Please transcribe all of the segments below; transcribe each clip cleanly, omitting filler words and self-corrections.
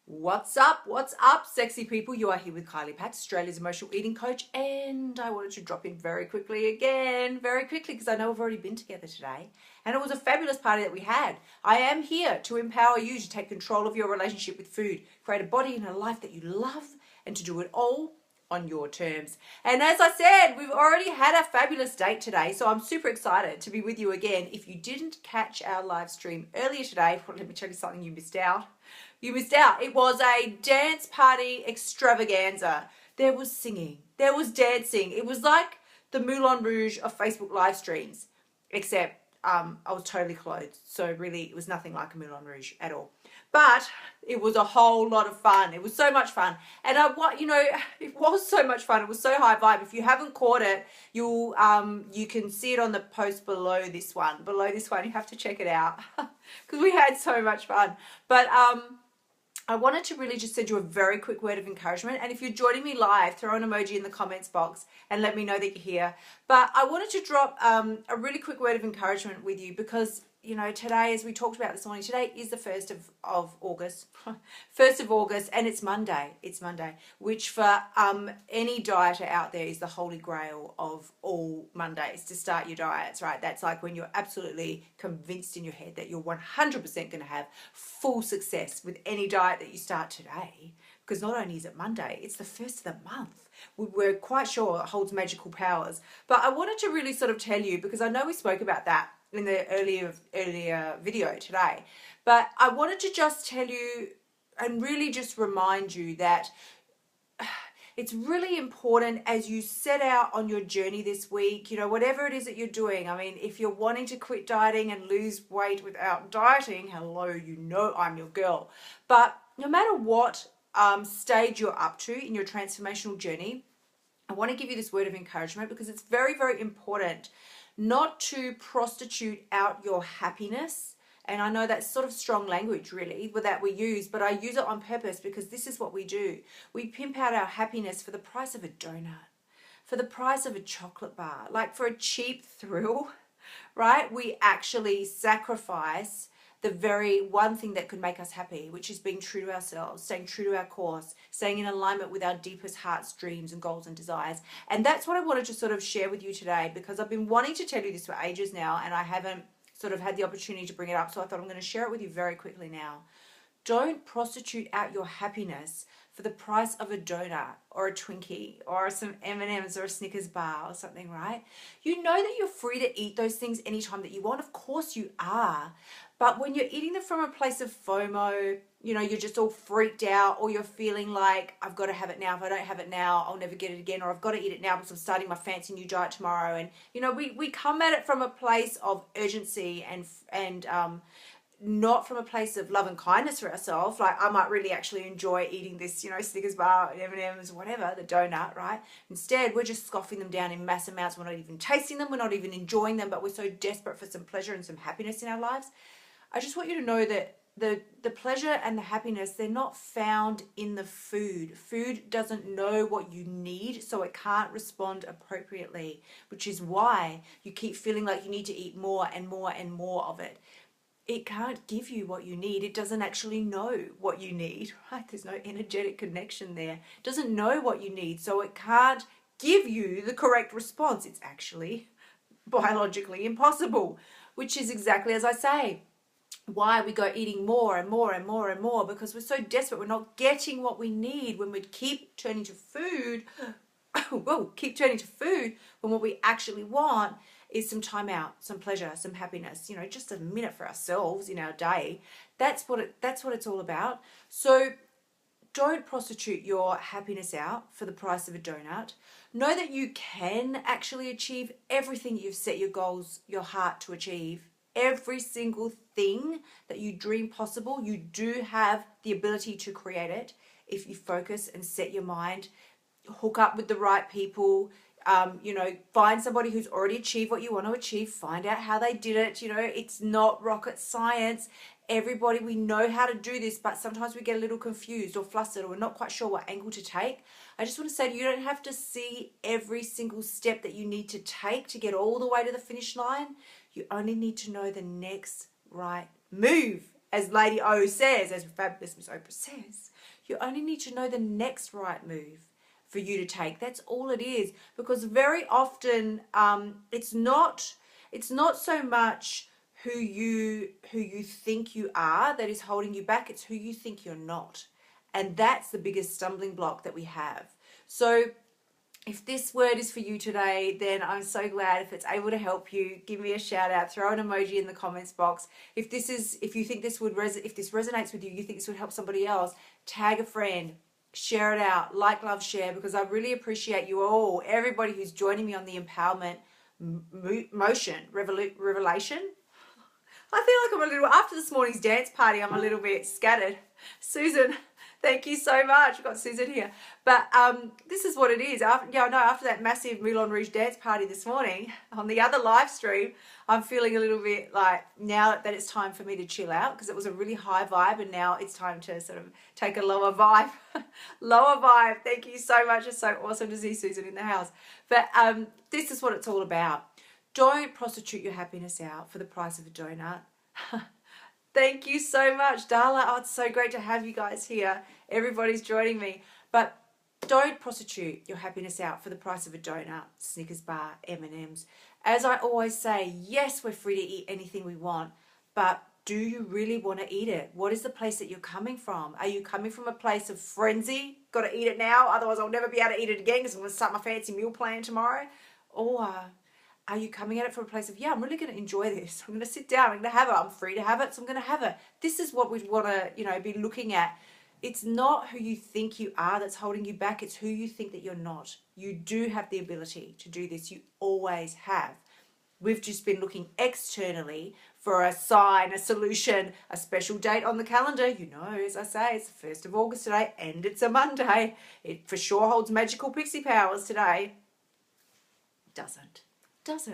What's up? What's up, sexy people? You are here with Kylie, Australia's emotional eating coach, and I wanted to drop in very quickly because I know we've already been together today, and it was a fabulous party that we had. I am here to empower you to take control of your relationship with food, create a body and a life that you love, and to do it all on your terms. And as I said, we've already had a fabulous date today, so I'm super excited to be with you again. If you didn't catch our live stream earlier today, well, let me tell you something you missed out. You missed out. It was a dance party extravaganza. There was singing. There was dancing. It was like the Moulin Rouge of Facebook live streams, except I was totally clothed. So really, it was nothing like a Moulin Rouge at all. But it was a whole lot of fun. It was so much fun. And it was so much fun. It was so high vibe. If you haven't caught it, you can see it on the post below this one. Below this one, you have to check it out because we had so much fun. But I wanted to really just send you a very quick word of encouragement. And if you're joining me live, throw an emoji in the comments box and let me know that you're here. But I wanted to drop a really quick word of encouragement with you because, you know, today, as we talked about this morning, today is the 1st of August. 1st of August, and it's Monday. It's Monday, which for any dieter out there is the holy grail of all Mondays to start your diets, right? That's like when you're absolutely convinced in your head that you're 100% going to have full success with any diet that you start today. Because not only is it Monday, it's the 1st of the month. We're quite sure it holds magical powers. But I wanted to really sort of tell you, because I know we spoke about that in the earlier video today, but I wanted to just tell you and really just remind you that it's really important as you set out on your journey this week, you know, whatever it is that you're doing. I mean, if you're wanting to quit dieting and lose weight without dieting, hello, you know I'm your girl. But no matter what stage you're up to in your transformational journey, I want to give you this word of encouragement because it's very, very important not to prostitute out your happiness. And I know that's sort of strong language really that we use, but I use it on purpose because this is what we do. We pimp out our happiness for the price of a donut, for the price of a chocolate bar, like for a cheap thrill, right? We actually sacrifice the very one thing that could make us happy, which is being true to ourselves, staying true to our course, staying in alignment with our deepest heart's dreams and goals and desires. And that's what I wanted to sort of share with you today, because I've been wanting to tell you this for ages now and I haven't sort of had the opportunity to bring it up. So I thought I'm going to share it with you very quickly now. Don't prostitute out your happiness for the price of a donut or a Twinkie or some M&Ms or a Snickers bar or something, right? You know that you're free to eat those things anytime that you want. Of course you are. But when you're eating them from a place of FOMO, you know, you're just all freaked out, or you're feeling like, I've got to have it now. If I don't have it now, I'll never get it again. Or I've got to eat it now because I'm starting my fancy new diet tomorrow. And, you know, we come at it from a place of urgency and not from a place of love and kindness for ourselves. Like, I might really actually enjoy eating this, you know, Snickers bar, M&Ms, whatever, the donut, right? Instead, we're just scoffing them down in mass amounts. We're not even tasting them. We're not even enjoying them, but we're so desperate for some pleasure and some happiness in our lives. I just want you to know that the pleasure and the happiness, they're not found in the food. Food doesn't know what you need, so it can't respond appropriately, which is why you keep feeling like you need to eat more and more and more of it. It can't give you what you need. It doesn't actually know what you need, right? There's no energetic connection there. It doesn't know what you need, so it can't give you the correct response. It's actually biologically impossible, which is exactly as I say. Why we go eating more and more and more and more, because we're so desperate. We're not getting what we need when we keep turning to food. Well, keep turning to food when what we actually want is some time out, some pleasure, some happiness, you know, just a minute for ourselves in our day. That's what it's all about. So don't prostitute your happiness out for the price of a donut. Know that you can actually achieve everything you've set your goals, your heart to achieve. Every single thing that you dream possible, you do have the ability to create it if you focus and set your mind, hook up with the right people, you know, find somebody who's already achieved what you want to achieve, find out how they did it. You know, it's not rocket science. Everybody, we know how to do this, but sometimes we get a little confused or flustered, or we're not quite sure what angle to take. I just want to say, you don't have to see every single step that you need to take to get all the way to the finish line. You only need to know the next right move. as Lady O says, as Fabulous Miss Oprah says, you only need to know the next right move for you to take. That's all it is. Because very often it's not so much who you think you are that is holding you back. It's who you think you're not. And that's the biggest stumbling block that we have. So if this word is for you today, then I'm so glad. If it's able to help you, give me a shout out, throw an emoji in the comments box. If you think this if this resonates with you, you think this would help somebody else, tag a friend, share it out, like, love, share, because I really appreciate you all, everybody who's joining me on the empowerment revelation. I feel like I'm a little, after this morning's dance party, I'm a little bit scattered. Susan, thank you so much. I've got Susan here. But this is what it is. After that massive Moulin Rouge dance party this morning, on the other live stream, I'm feeling a little bit like now that it's time for me to chill out, because it was a really high vibe, and now it's time to sort of take a lower vibe. Lower vibe. Thank you so much. It's so awesome to see Susan in the house. But this is what it's all about. Don't prostitute your happiness out for the price of a donut. Thank you so much, Darla. Oh, it's so great to have you guys here. Everybody's joining me. But don't prostitute your happiness out for the price of a donut, Snickers bar, M&Ms. As I always say, yes, we're free to eat anything we want, but do you really want to eat it? What is the place that you're coming from? Are you coming from a place of frenzy? Got to eat it now, otherwise I'll never be able to eat it again because I'm going to start my fancy meal plan tomorrow? Or are you coming at it from a place of, yeah, I'm really going to enjoy this. I'm going to sit down. I'm going to have it. I'm free to have it, so I'm going to have it. This is what we want to, be looking at. It's not who you think you are that's holding you back. It's who you think that you're not. You do have the ability to do this. You always have. We've just been looking externally for a sign, a solution, a special date on the calendar. You know, as I say, it's the 1st of August today, and it's a Monday. It for sure holds magical pixie powers today. Doesn't. There's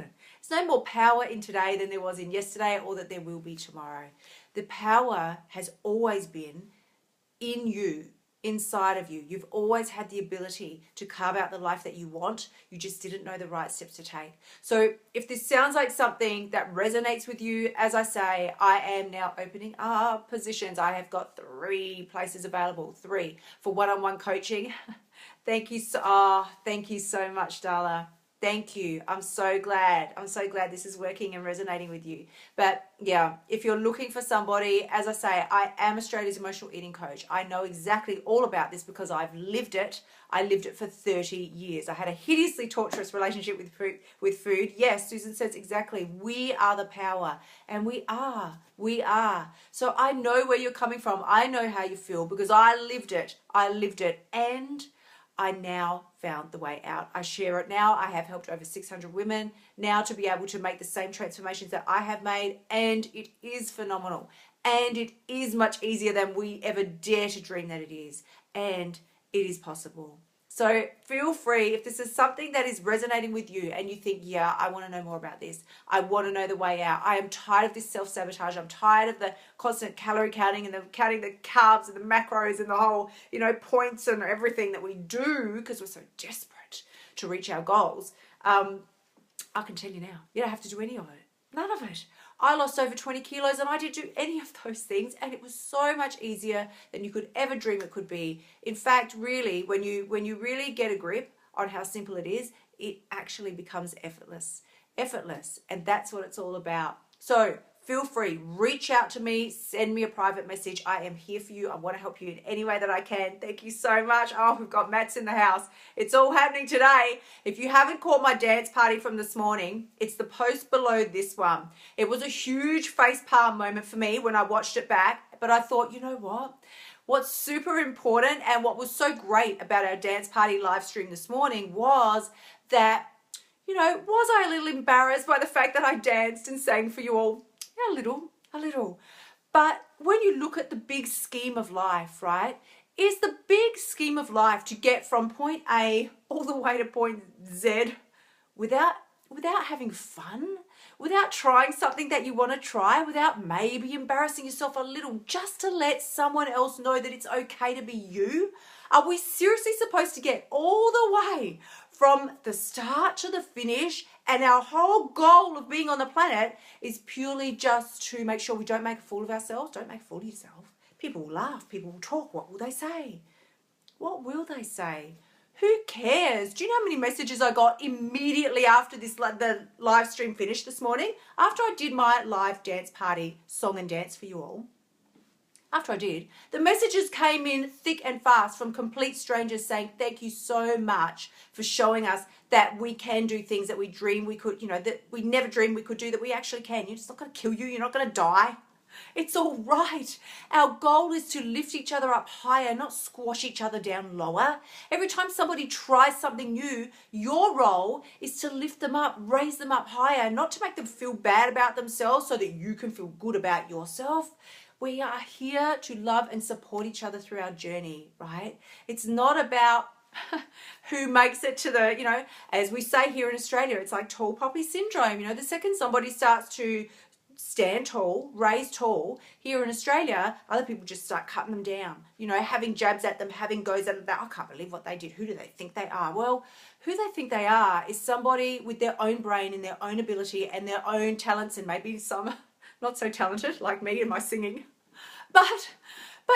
no more power in today than there was in yesterday, or that there will be tomorrow. The power has always been in you, inside of you. You've always had the ability to carve out the life that you want. You just didn't know the right steps to take. So if this sounds like something that resonates with you, as I say, I am now opening up positions. I have got 3 places available, 3 for one-on-one coaching. Thank you so much, Darla. Thank you. I'm so glad this is working and resonating with you. But yeah, if you're looking for somebody, as I say, I am Australia's emotional eating coach. I know exactly all about this because I've lived it. I lived it for 30 years. I had a hideously torturous relationship with food. Yes, Susan says exactly. We are the power, and we are. So I know where you're coming from. I know how you feel because I lived it, and I now found the way out. I share it now. I have helped over 600 women now to be able to make the same transformations that I have made, and it is phenomenal. And it is much easier than we ever dare to dream that it is. And it is possible. So feel free, if this is something that is resonating with you and you think, yeah, I want to know more about this. I want to know the way out. I am tired of this self-sabotage. I'm tired of the constant calorie counting and the counting the carbs and the macros and the whole, points and everything that we do because we're so desperate to reach our goals. I can tell you now, you don't have to do any of it. None of it. I lost over 20 kilos and I didn't do any of those things, and it was so much easier than you could ever dream it could be. In fact, really, when you really get a grip on how simple it is, it actually becomes effortless. And that's what it's all about. So feel free, reach out to me, send me a private message. I am here for you. I want to help you in any way that I can. Thank you so much. Oh, we've got Matt's in the house. It's all happening today. If you haven't caught my dance party from this morning, it's the post below this one. It was a huge facepalm moment for me when I watched it back, but I thought, you know what? What's super important and what was so great about our dance party live stream this morning was that, was I a little embarrassed by the fact that I danced and sang for you all? A little. But when you look at the big scheme of life, right? Is the big scheme of life to get from point A all the way to point Z without having fun, without trying something that you want to try, without maybe embarrassing yourself a little, just to let someone else know that it's okay to be you? Are we seriously supposed to get all the way from the start to the finish, and our whole goal of being on the planet is purely just to make sure we don't make a fool of ourselves? Don't make a fool of yourself. People will laugh, people will talk. What will they say? What will they say? Who cares? Do you know how many messages I got immediately after the live stream finished this morning? After I did my live dance party, song and dance for you all. After I did, the messages came in thick and fast from complete strangers saying, thank you so much for showing us that we can do things that we dream we could, that we never dreamed we could do, that we actually can. You're just not going to kill you. You're not going to die. It's all right. Our goal is to lift each other up higher, not squash each other down lower. Every time somebody tries something new, your role is to lift them up, raise them up higher, not to make them feel bad about themselves so that you can feel good about yourself. We are here to love and support each other through our journey, right? It's not about who makes it to the, as we say here in Australia, it's like tall poppy syndrome. The second somebody starts to stand tall, raise tall, here in Australia, other people just start cutting them down, having jabs at them, having goes at them. I can't believe what they did. Who do they think they are? Well, who they think they are is somebody with their own brain and their own ability and their own talents, and maybe some not so talented like me and my singing. But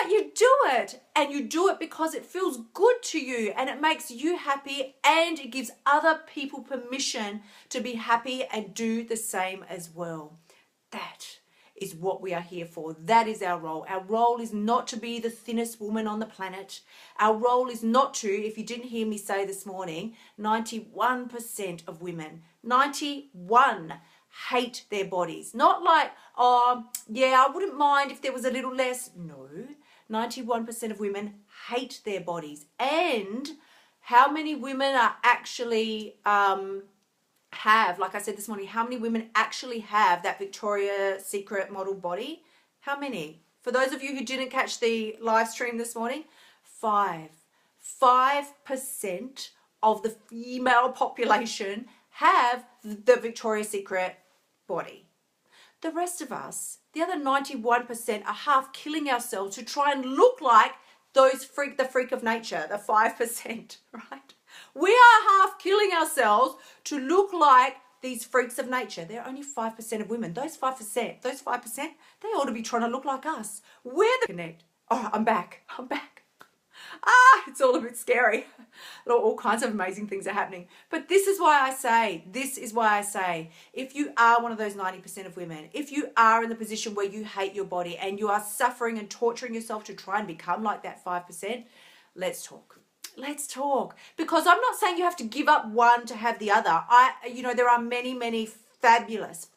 you do it, and you do it because it feels good to you and it makes you happy, and it gives other people permission to be happy and do the same as well. That is what we are here for. That is our role. Our role is not to be the thinnest woman on the planet. Our role is not to, if you didn't hear me say this morning, 91% of women, 91 hate their bodies. Not like, oh, yeah, I wouldn't mind if there was a little less. No, 91% of women hate their bodies. And how many women are actually have, like I said this morning, how many women actually have that Victoria's Secret model body? How many? For those of you who didn't catch the live stream this morning, 5% of the female population have the Victoria's Secret body. The rest of us, the other 91%, are half killing ourselves to try and look like the freak of nature, the 5%, right? We are half killing ourselves to look like these freaks of nature. They're only 5% of women. Those 5%, they ought to be trying to look like us. We're the connect. Oh, I'm back. It's all a bit scary. All kinds of amazing things are happening. But this is why I say, if you are one of those 90% of women, if you are in the position where you hate your body and you are suffering and torturing yourself to try and become like that 5%, let's talk. Let's talk. Because I'm not saying you have to give up one to have the other. There are many fabulous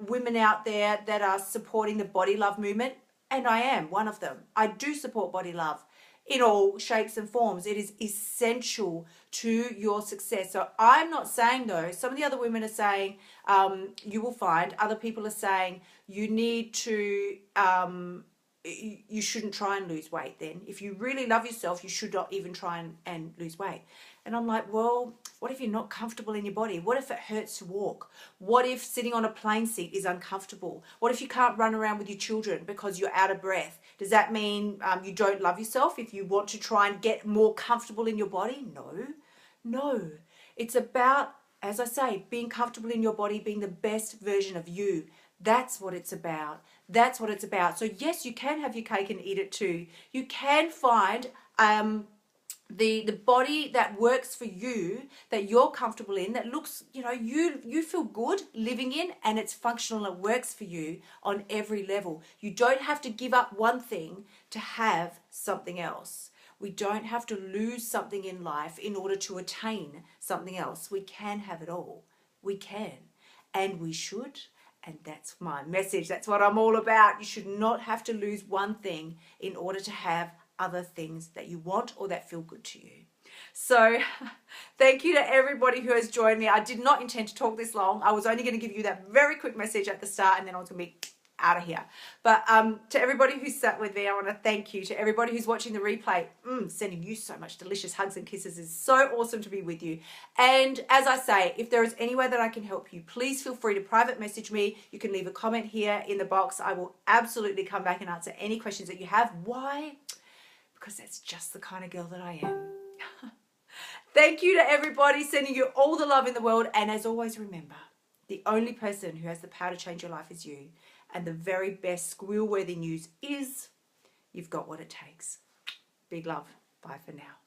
women out there that are supporting the body love movement. And I am one of them. I do support body love in all shapes and forms. It is essential to your success. So I'm not saying, though, some of the other women are saying, you will find, other people are saying, you need to, you shouldn't try and lose weight then. If you really love yourself, you should not even try and lose weight. And I'm like, well, what if you're not comfortable in your body? What if it hurts to walk? What if sitting on a plane seat is uncomfortable? What if you can't run around with your children because you're out of breath? Does that mean you don't love yourself if you want to try and get more comfortable in your body? No. It's about, as I say, being comfortable in your body, being the best version of you. That's what it's about. So yes, you can have your cake and eat it too. You can find the body that works for you, that you're comfortable in, that looks, you feel good living in, and it's functional, it works for you on every level. You don't have to give up one thing to have something else. We don't have to lose something in life in order to attain something else. We can have it all. We can. And we should. And that's my message. That's what I'm all about. You should not have to lose one thing in order to have other things that you want or that feel good to you. So thank you to everybody who has joined me. I did not intend to talk this long. I was only going to give you that very quick message at the start, and then I was going to be out of here. But to everybody who sat with me, I want to thank you. To everybody who's watching the replay, sending you so much delicious hugs and kisses. Is so awesome to be with you. And as I say, if there is any way that I can help you, please feel free to private message me. You can leave a comment here in the box. I will absolutely come back and answer any questions that you have. Why? Because that's just the kind of girl that I am. Thank you to everybody, sending you all the love in the world. And as always, remember, the only person who has the power to change your life is you. And the very best squeal-worthy news is you've got what it takes. Big love. Bye for now.